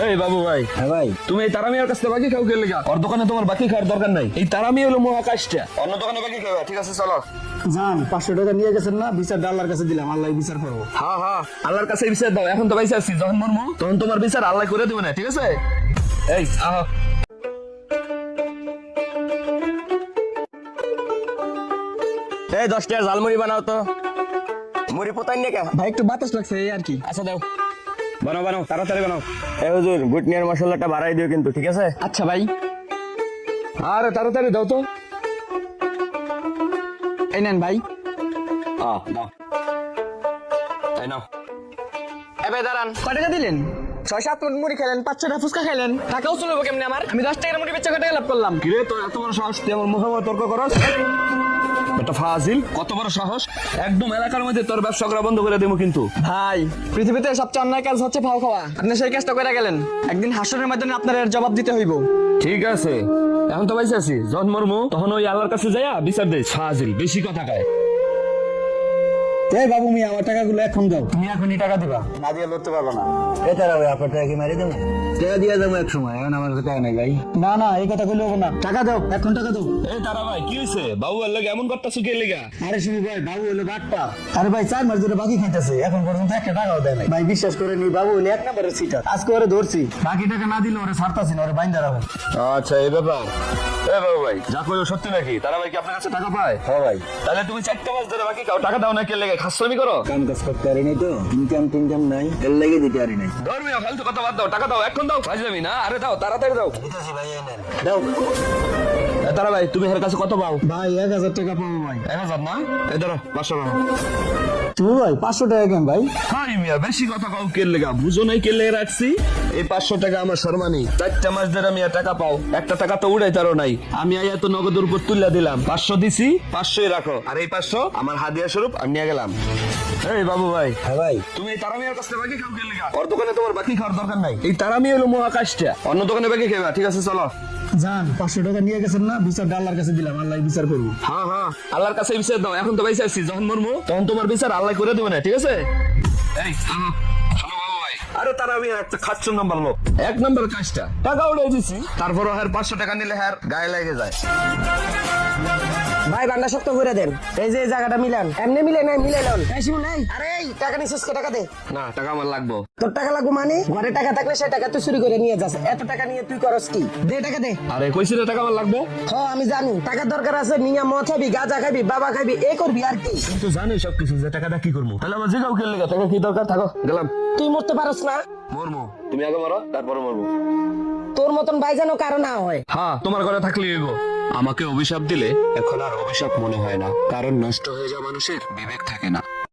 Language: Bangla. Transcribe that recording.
এই বাবু ভাই। হ্যাঁ ভাই। তুমি এই তারামিয়ার কাছে বাকি খাও কে লেগা? ওর দোকানে তোমার বাকি খাওয়ার দরকার নাই। এই তারামি হলো মহাকাশটা। অন্য দোকানে বাকি খাওয়া, ঠিক আছে চলো। জান 500 টাকা নিয়ে গেছেন না, বিচার আল্লাহর কাছে দিলাম, আল্লাহ বিচার করবো। হ্যাঁ হ্যাঁ, আল্লাহর কাছে বিচার দাও। এখন তো বাইসে আছি, যখন মরমু তখন তোমার বিচার আল্লাহ করে দিবে না, ঠিক আছে? এই আহ, এই 10 টাকা ঝালমুড়ি বানাও তো। মুড়ি পোতাই নে কে? ভাই একটু বাতাস লাগছে এই আর কি। আচ্ছা দাও, বানাও বানাও, তাড়াতাড়ি বানাও। এই হুজুর, গুটনিয়ার মশলাটা বাড়াই দিও কিন্তু, ঠিক আছে? আচ্ছা ভাই। আরে তাড়াতাড়ি দাও তো। এই নেন ভাই। দাও। এই নাও। এ ভাই দাঁড়ান, কয় টাকা দিলেন? 6-7 মিনিট মুড়ি খেলেন, 500 টাকা ফুচকা খেলেন, টাকাও চলবে কেমনে আমার? আমি 10 টাকার মুড়ি বেচে কয় টাকা লাভ করলাম? কিরে তোর এত বড় সাহস, তুই আমার মুখে তর্ক করস? এটা ফাজিল, কত বড় সাহস! একদম এলাকার মধ্যে তোর ব্যবসা করা বন্ধ করে দেবো কিন্তু। ভাই, পৃথিবীতে সবচেয়ে অন্যায় কাজ হচ্ছে ফাও খাওয়া। আপনি সেই কাজটা করে গেলেন, একদিন হাসরের মাধ্যমে আপনার এর জবাব দিতে হইব। ঠিক আছে, এখন তো বাইসে আছি, যখন মরমু তখন ওই আল্লাহর কাছে যাইয়া বিচার দে। ফাজিল, বেশি কথা কয়। এই বাবু মিয়া, আমার টাকাগুলো এখন দাও। তুমি এখনই টাকা দিবা? না দিয়ে লড়তে পারবো না। এটা ভাই, আপনার টাকা কি মারি দেবো? টাকা দিয়ে যাবো এক সময়, এখন আমার টাকা নেই ভাই। না না, এই কথা কইলে হবে না। টাকা দাও, এখন টাকা দাও। এই তারা ভাই, কি হয়েছে? বাবু এর লাগে এমন করতেছো কে লেগা? আরে শুনি ভাই, বাবু হলো বাটপা। আরে ভাই 4 মাস ধরে বাকি খাইতেছে, এখন পর্যন্ত একটা টাকাও দেয় নাই। ভাই বিশ্বাস করে নি, বাবু হলো 1 নম্বরের সিটার। আজকে ওরে ধরছি, বাকি টাকা না দিলে ওরে ছাড়তাছি না, ওরে বাইন্দা রাখো। আচ্ছা এই ব্যাপার। এ বাবু ভাই, যা কইও সত্যি নাকি? তারা ভাই কি আপনার কাছে টাকা পায়? হ্যাঁ ভাই। তাহলে তুমি 4টা মাস ধরে বাকি খাও, টাকা দাও না কে লেগে? খাসলামি করো? কাম কাজ করতে পারি নাই তো, ইনকাম নাই, এর লেগে দিতে পারি নাই। ধর্মীয় ফালতু কথা বাদ দাও, টাকা দাও, এখন দাও। ফাজলামি না, আরে দাও, তাড়াতাড়ি দাও। দিতেছি ভাই, এই নেন। দাও। এ তারা ভাই, তুমি এর কাছে কত পাও? ভাই 1000 টাকা পাবো ভাই। 1000 না? এই ধরো 500 টাকা। তুমি ভাই 500 টাকা কেন ভাই? হাই মিয়া, বেশি কথা কও কে লেগা? বুঝো নাই কে লেগে রাখছি? এই 500 টাকা আমার সম্মানী। 4টা মাস ধরে আমি টাকা পাও, একটা টাকা তো উড়াইতারও নাই। আমি আইয়া তো নগদের উপর তুলে দিলাম। 500 দিছি, 500ই রাখো। আর এই 500 আমার হাদিয়া স্বরূপ আমি নিয়ে গেলাম। এই বাবু ভাই, হ্যাঁ ভাই। তুমি এই তারামিয়ার কাছে বাকি খাও কে লেগা? ওর দোকানে তোমার বাকি খাওয়ার দরকার নাই। এই তারামি হলো মহাকাশটা। অন্য দোকানে বাকি খাইবা, ঠিক আছে চলো। জান 500 টাকা নিয়ে গেছেন না, বিচার আল্লাহর কাছে দিলাম, আল্লাহ বিচার করবো। হ্যাঁ হ্যাঁ, আল্লাহর কাছে বিচার দাও। এখন তো বাইসে আছি, যখন মরমু তখন তোমার বিচার আল্লাহ করে দেবে না, ঠিক আছে? এই শোনো বাবু ভাই, আরে তারা আমি একটা খাচ্ছ নাম্বার লোক, 1 নাম্বার কাজটা টাকা উড়াই দিছি, তারপরও হ্যার 500 টাকা নিলে হ্যার গায়ে লেগে যায়। ভাই বান্ডা শক্ত করে দেন। এই যে এই জায়গাটা মিলান, এমনি মিলে নাই, মিলে লন। এই শিমুল নাই, আরে এই টাকা নিছিস কে? টাকা দে। না, টাকা আমার লাগবো। তোর টাকা লাগবে মানে? ঘরে টাকা থাকলে সেই টাকা তুই চুরি করে নিয়ে যাস, এত টাকা নিয়ে তুই করস কি? দে টাকা দে। আরে কইছি না টাকা আমার লাগবো। হ্যাঁ আমি জানি টাকার দরকার আছে, নিয়া মদ খাবি, গাঁজা খাবি, বাবা খাবি, এই করবি আর কি? কিন্তু জানি সবকিছু, যে টাকাটা কি করবো। তাহলে আমার জিগাও কে লেগে? টাকা কি দরকার? থাকো, গেলাম। তুই মরতে পারস না? মরমু, তুমি আগে মরো, তারপরে মরবো। তোর মতন ভাই যেন কারো না হয়। হ্যাঁ, তোমার ঘরে থাকলে এগো। আমাকে অভিশাপ দিলে এখন আর অভিশাপ মনে হয় না, কারণ নষ্ট হয়ে যাওয়া মানুষের বিবেক থাকে না।